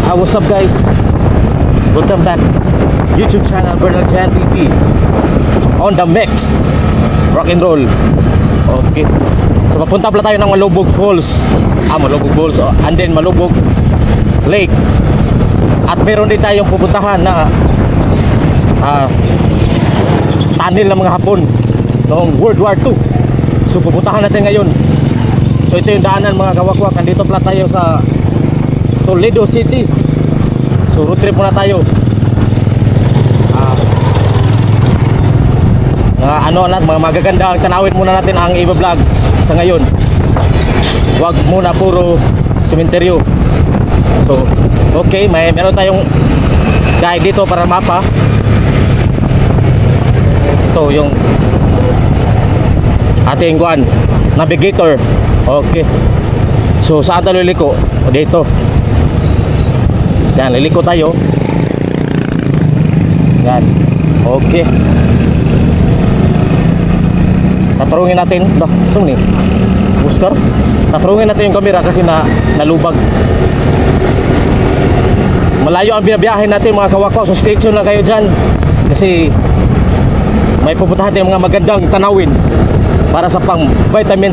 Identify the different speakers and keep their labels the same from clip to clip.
Speaker 1: What's up guys? Welcome back YouTube channel Bernal Jan TV. On the mix, rock and roll. Okay. So papunta pala tayo ng Malubog Falls. Malubog Falls and then Malubog Lake. At meron din tayong pupuntahan na tunnel ng mga Hapon noong World War II. So pupuntahan natin ngayon. So ito yung daanan mga kawakwak. Nandito pala tayo sa Toledo City. So road trip muna tayo. Mga magaganda ang tanawin muna natin ang i-vlog sa ngayon. Wag muna puro sementeryo. So okay, meron tayong guide dito para mapa. Ito yung ating navigator. Okay. So saan tayo liliko? Dito. Yan, liliko tayo. Yan. Okay. Tatarungin natin. Saan ni? Oscar? Tatarungin natin yung camera kasi nalubag. Malayo ang binabiyahin natin mga kawakaw. So stay tuned lang kayo dyan. Kasi may pupuntahan tayong mga magandang tanawin para sa pang vitamin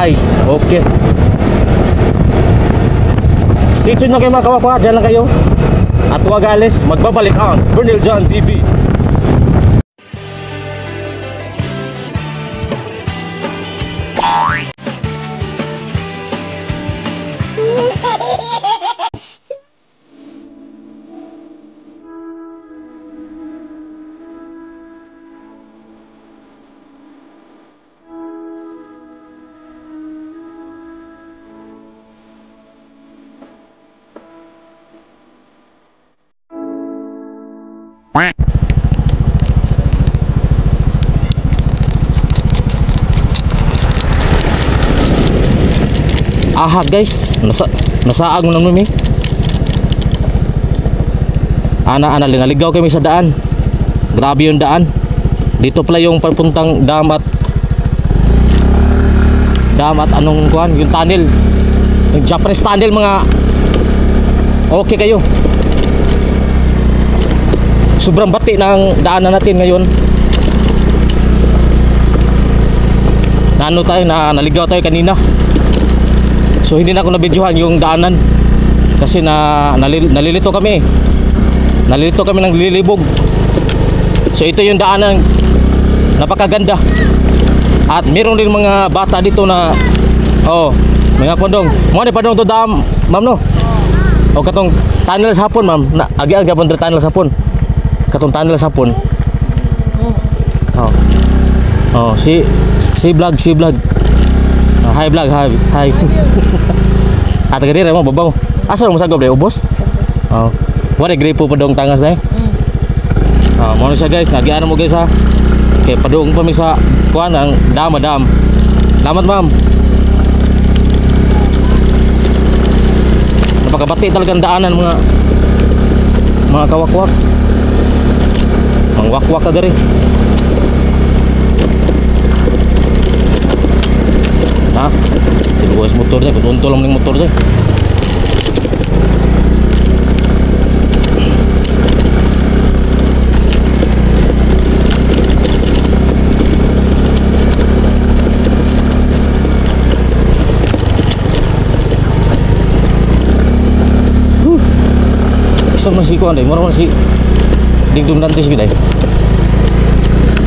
Speaker 1: Ice. Okay. Stay tuned lang kayo mga kawakaw. Dyan lang kayo. At huwag alis. Magbabalik ang Bernal Jan TV. Guys, nasaag mo naman mi. Naligaw kami sa daan. Grabe yung daan. Dito pala yung papuntang dam at anong yung tunnel. Yung Japanese tunnel mga. Okay kayo. Sobrang bati ng daanan natin ngayon. Naligaw tayo kanina. So hindi na ako nabidyohan yung daanan kasi nalilito kami. Nalilito kami ng lilibog. So ito yung daanan, napakaganda. At meron din mga bata dito na mga kondong. Mo ni padong to dam, ma'am no. O katong tunnel sa hapon, ma'am. Agi-agi pon tunnel sa hapon. Katong tunnel sa hapon. Si vlog. Hi vlog, hi. At kadire mo babaw. Asa mo sagop re ubos? Wala gripo pa dong tangas na. Mo siya guys, nagiano mo guys ha. Kay padung pa mi sa kuan ang dam. Salamat ma'am. Napakabati talaga ang daanan mga kawakwak. Mangwakwak ka diri. Tinuwas motor deh, kutuntul lang ng motor deh. Isa masih ko anday, mura masih digdum nanti sih day.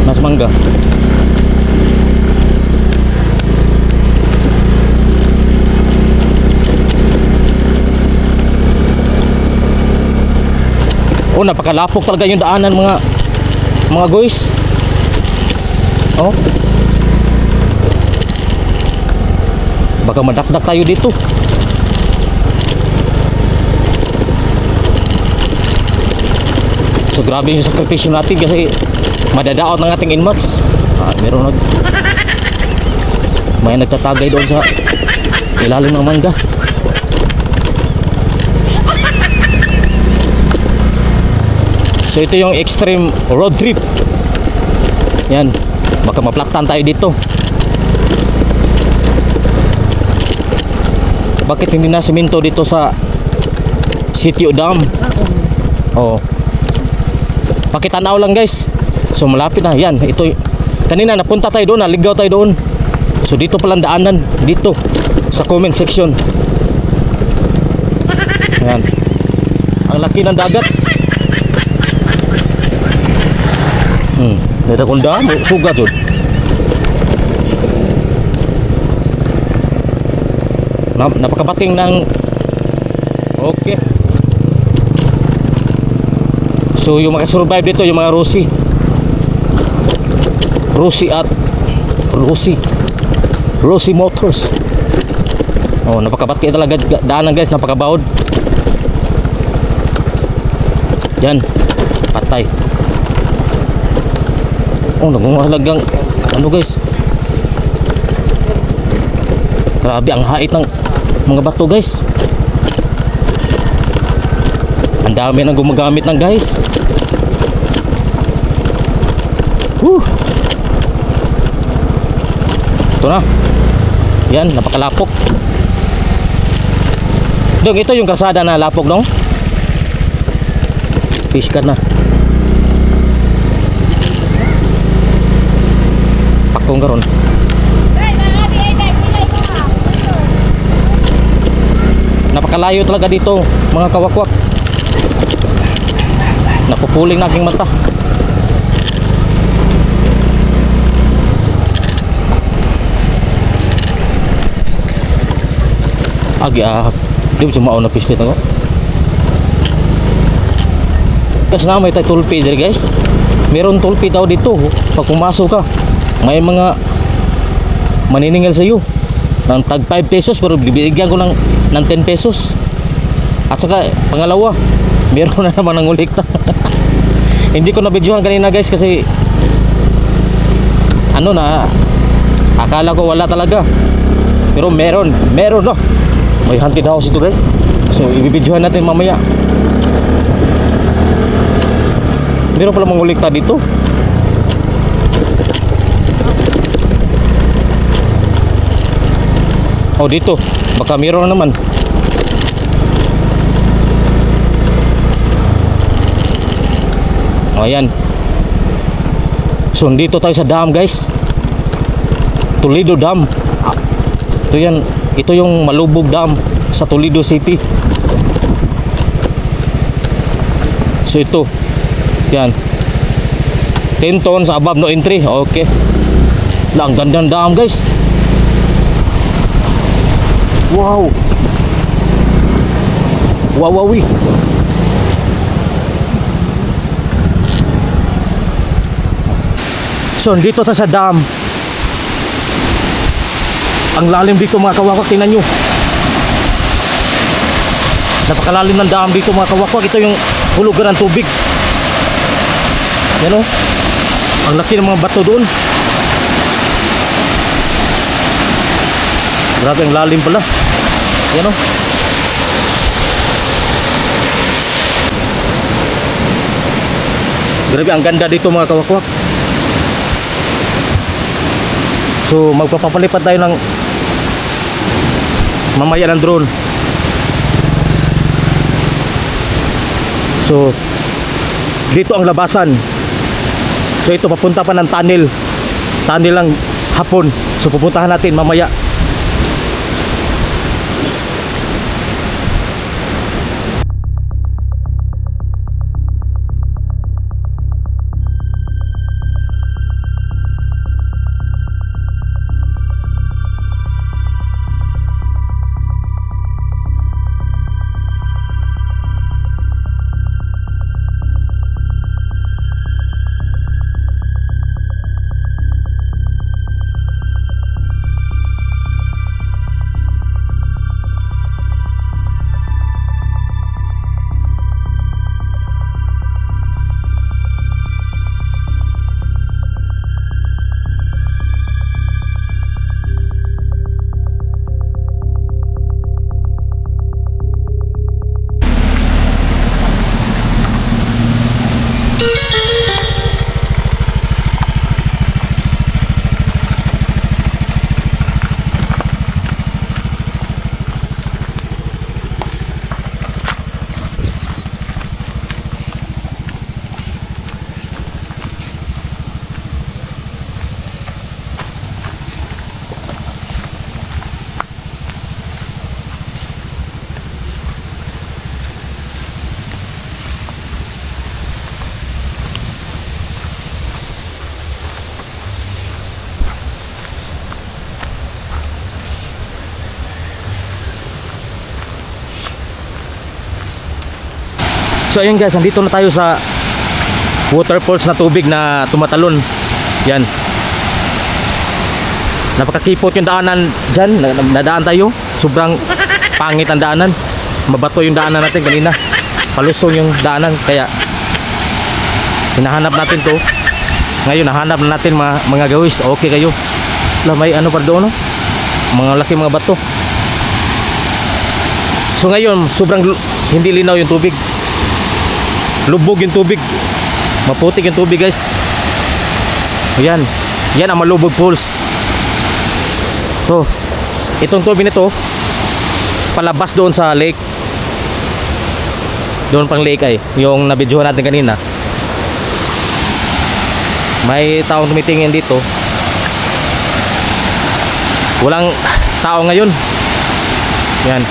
Speaker 1: Mas mangga. Napakalapok talaga yung daanan mga guys. Baka madakdak tayo dito. So grabe yung sakripisyo natin kasi madadaot ng ating inmates. Meron may nagtatagay doon sa ilalim ng mangga. So ito yung extreme road trip. Yan, baka maplaktan tayo dito. Bakit hindi na simento dito sa Sitio Dam. Oh. Pakitanaw lang guys. So malapit na. Yan, ito. Kanina napunta tayo doon, naligaw tayo doon. So dito palang daanan, dito sa comment section. Yan. Ang laki ng dagat. Dito kung damo, sugat yun. Napakabating ng okay. So yung makasurvive dito yung mga Rosie Motors. Oh, napakabati talaga daanan guys, napakabawod. Yan, patay. Oh, nagungalagang ano guys. Grabe ang hait ng mga bato guys. Ang dami nang gumagamit ng guys. Ito na. Yan, napakalapok. Dong, ito yung kalsada na lapok dong. Piskat na. Pakong karon. Napakalayo talaga dito, mga kawakwak. Napupuling na aking mata. Di ba sumaon na pislit ako? Kasi na may tayo tulpi dito guys. Meron tulpi daw dito. Pag pumasok ka, may mga maniningil sa iyo ng tag 5 pesos, pero bibigyan ko ng 10 pesos. At saka pangalawa, meron na naman ng ulikta. Hindi ko na-videohan kanina guys kasi ano na, akala ko wala talaga, pero meron no. May haunted house ito guys. So i-videohan natin mamaya. Meron pala mga ulikta dito. Oh, dito baka meron naman. Oh, ayan. So dito tayo sa dam guys, Toledo Dam. Ito yan, ito yung Malubog Dam sa Toledo City. So ito, yan, 10 tons above no entry. Okay, lang gandang dam guys. Wow, wawawi. So dito sa dam. Ang lalim dito mga kawakwak, tingnan nyo. Napakalalim ng dam dito mga kawakwak. Ito yung hulugan ng tubig. Yan o, ang laki ng mga bato doon. Grabe ang lalim pala. Yan o. Grabe ang ganda dito mga kawakwak. So magpapapalipad tayo ng mamaya ng drone. So dito ang labasan. So ito papunta pa ng tunnel lang hapon. So pupuntahan natin mamaya. So ayun guys, andito na tayo sa waterfalls na tubig na tumatalon. Yan. Napakakipot yung daanan dyan. Nadaan tayo. Sobrang pangit ang daanan. Mabato yung daanan natin kanina. Palusong yung daanan. Kaya hinahanap natin to. Ngayon nahanap na natin mga gawis. Okay kayo. May ano pa doon, no? Mga laki mga bato. So ngayon sobrang hindi linaw yung tubig. Lubog yung tubig. Maputik yung tubig guys. Ayan. Yan ang Malubog Falls. So itong tubig nito palabas doon sa lake. Doon pang lake ay yung nabidyohan natin kanina. May taong tumitingin dito. Walang tao ngayon. Yan.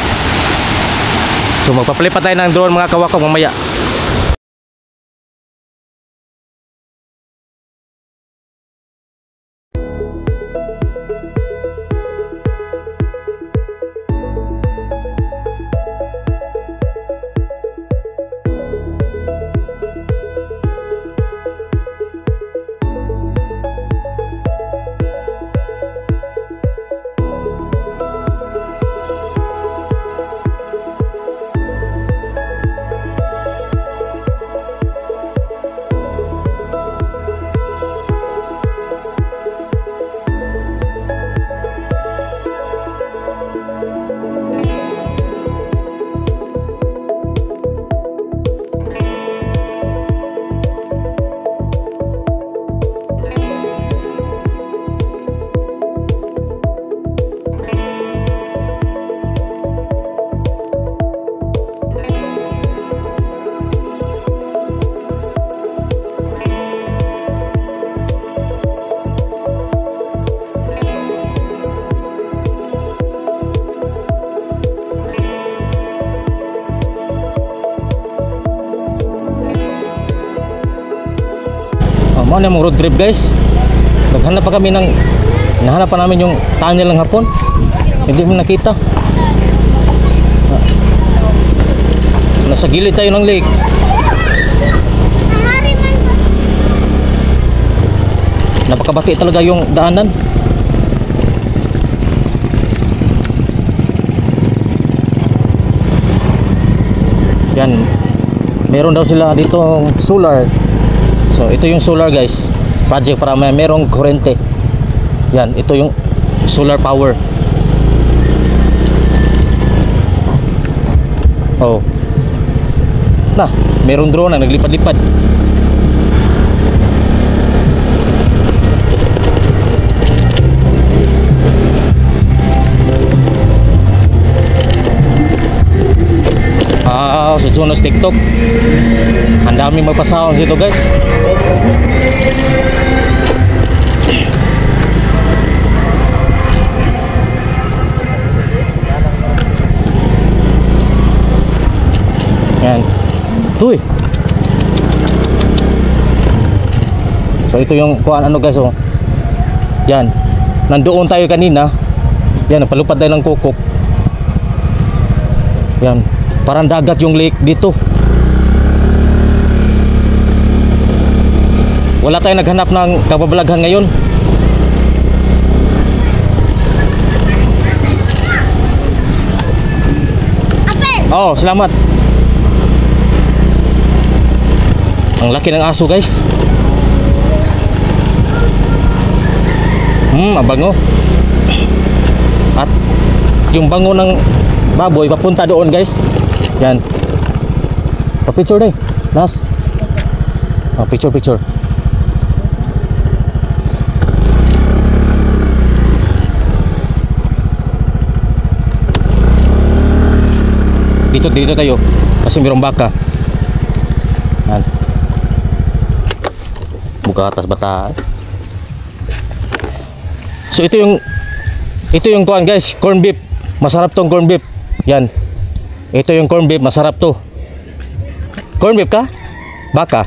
Speaker 1: So magpapalipat tayo ng drone mga kawakok mamaya. Ano yung road trip guys. Naghanap pa kami nahanap pa namin yung tunnel ng hapon. Hindi mo nakita. Nasa gilid tayo ng lake. Napakabati talaga yung daanan. Yan. Meron daw sila dito solar. So ito yung solar guys, project para merong kurente. Yan, ito yung solar power. Oh. Na, merong drone na naglipad-lipad. Sa Junos TikTok. Ang daming magpa-sounds dito guys. Yan. Uy. So ito yung kuan ano guys oh. Yan. Nandoon tayo kanina. Yan, napalupad tayo ng kukok. Yan. Parang dagat yung lake dito. Wala tayong naghanap ng kababalaghan ngayon. Oh, salamat. Ang laki ng aso guys. Abango. At yung bango ng baboy papunta doon guys. Yan. Pa-picture deh. Nas. Picture. Dito tayo. Kasi mayroong baka. Yan. Buka atas bata. So ito yung kuan guys, corn beef. Masarap tong corn beef. Yan. Ito yung corn beef, masarap to. Corn beef ka? Baka.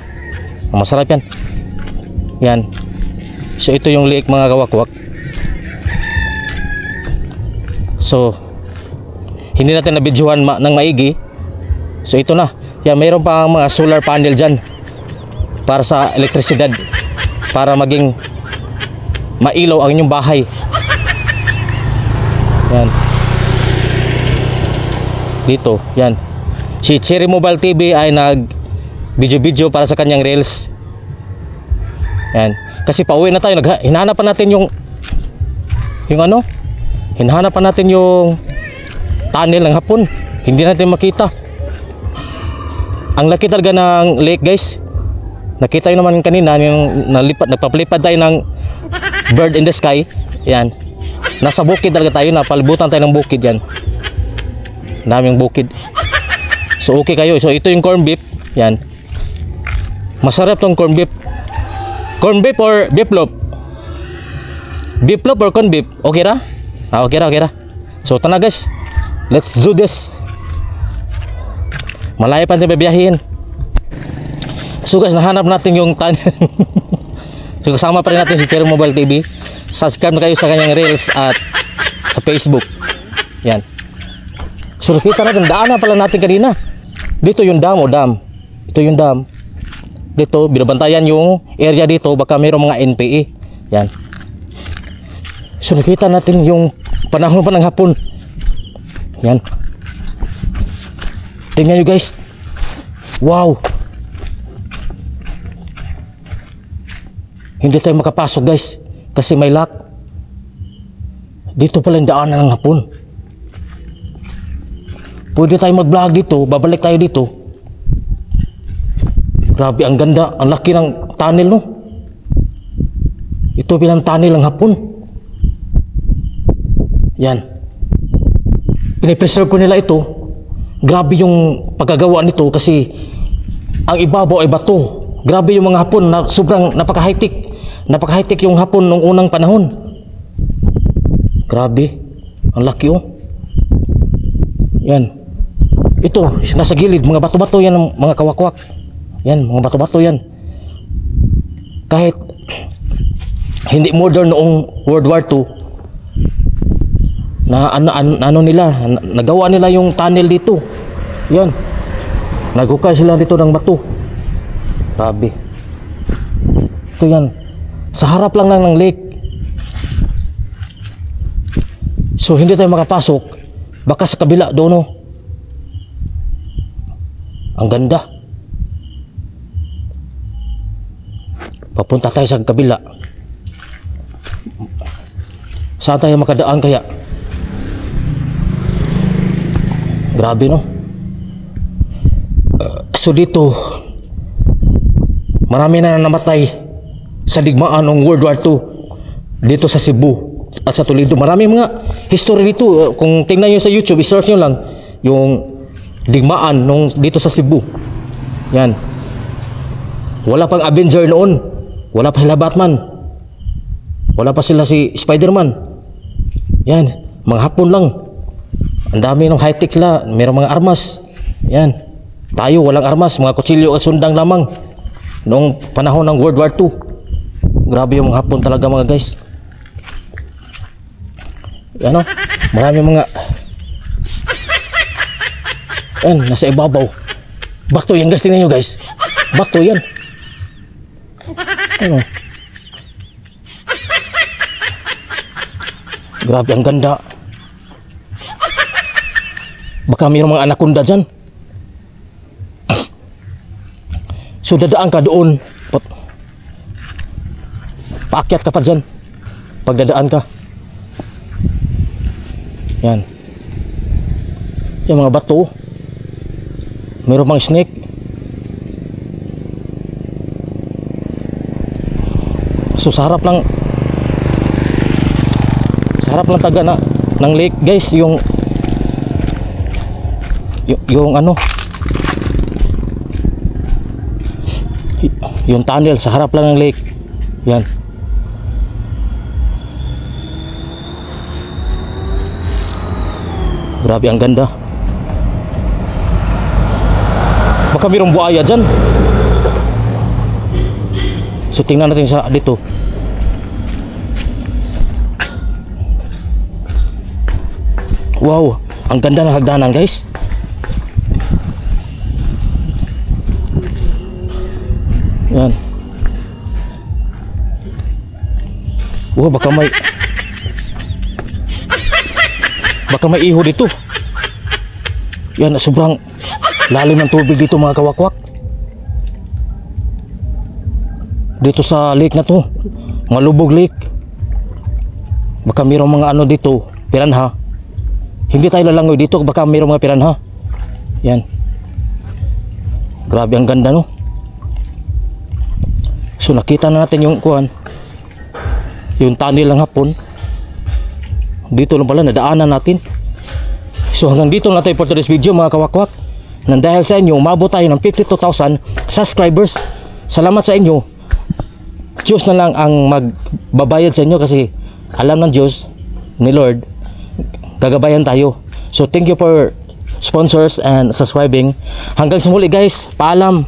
Speaker 1: Masarap yan. Yan. So ito yung liik mga kawakwak. So hindi natin nabidyohan ng maigi. So ito na. Yan, mayroon pa mga solar panel dyan para sa elektrisidad, para maging mailaw ang inyong bahay. Yan. Dito, yan. Si Cherry Mobile TV ay nag video para sa kanyang reels. Yan. Kasi pauwi na tayo, hinahanapan natin yung ano? Hinahanapan natin yung tunnel ng hapon. Hindi natin makita. Ang laki talaga ng lake, guys. Nakita nyo naman kanina yung nagpapalipad tayo ng bird in the sky. Yan. Nasa bukid talaga tayo, napalibutan tayo ng bukid yan. Daming bukid. So okay kayo. So ito yung corn beef. Yan. Masarap tong corn beef. Corn beef or beef loaf? Beef loaf or corn beef? Okay ra? Okay ra. So tana guys. Let's do this. Malayo pa tayo biyahin. So guys, nahanap natin yung so kasama pa rin natin si Cherry Mobile TV. Subscribe na kayo sa kanyang reels at sa Facebook. Yan. So nakita natin, daanan pala natin kanina. Dito yung dam, ito yung dam. Dito, binabantayan yung area dito, baka mayroong mga NPA. Yan. So nakita natin yung panahon pa ng hapon. Yan. Tingnan nyo guys. Wow. Hindi tayo makapasok guys kasi may lock. Dito pala yung daanan ng hapon. Pwede tayo mag-vlog dito, babalik tayo dito. Grabe, ang ganda, ang laki ng tunnel, no? Ito bilang tunnel ng hapon. Yan. Pinipreserve ko nila ito. Grabe yung pagkagawa nito kasi ang ibabaw ay bato. Grabe yung mga hapon na sobrang napaka-high-tech. Napaka-high-tech yung hapon nung unang panahon. Grabe. Ang laki oh. Yan. Ito, nasa gilid, mga bato-bato yan, mga kawakwak. Yan, mga bato-bato yan. Kahit hindi modern noong World War II, na ano nila, nagawa nila yung tunnel dito. Yan. Naghukay sila dito ng bato. Grabe. Ito yan. Sa harap lang ng lake. So hindi tayo makapasok. Baka sa kabila doon oh. Ang ganda. Papunta tayo sa kabila. Saan tayo makadaan kaya? Grabe no. So dito marami na namatay sa digmaan ng World War II dito sa Cebu at sa Toledo. Marami mga history dito. Kung tingnan nyo sa YouTube, i-search nyo lang yung digmaan nung dito sa Cebu. Yan. Wala pang Avenger noon. Wala pa sila Batman. Wala pa sila si Spider-Man. Yan. Mga Hapon lang. Ang dami ng high-tech sila. Mayroong mga armas. Yan. Tayo walang armas. Mga kutsilyo at sundang lamang. Noong panahon ng World War II. Grabe yung mga Hapon talaga mga guys. Ano? Marami mga yan, nasa ibabaw. Bato yan guys, tingnan nyo guys. Bato yan. Ano? Grabe, ang ganda. Baka mayroong mga anaconda dyan. So dadaan ka doon. Paakyat ka pa dyan. Pagdadaan ka. Yan. Yung mga bato. Mayroon pang snake. So sa harap lang taga na ng lake guys, yung ano, yung tunnel sa harap lang ng lake. Yan. Grabe, ang ganda. Baka mayroong buaya dyan. So tingnan natin sa dito. Wow, ang ganda ng hagdanan guys. Yan. Oh, baka may iho dito. Yan, sobrang lalim ng tubig dito mga kawakwak. Dito sa lake na to, mga lubog lake. Baka mayroong mga ano dito, piranha. Hindi tayo lalangoy dito, baka mayroong mga piranha. Yan. Grabe ang ganda, no? So nakita na natin yung kuhan, yung tunnel ng hapon. Dito lang pala nadaanan natin. So hanggang dito na tayo for today's video mga kawakwak. Nang dahil sa inyo umabot tayo ng 52,000 subscribers. Salamat sa inyo. Diyos na lang ang magbabayad sa inyo, kasi alam ng Diyos ni Lord gagabayan tayo. So thank you for sponsors and subscribing. Hanggang sa muli guys, paalam.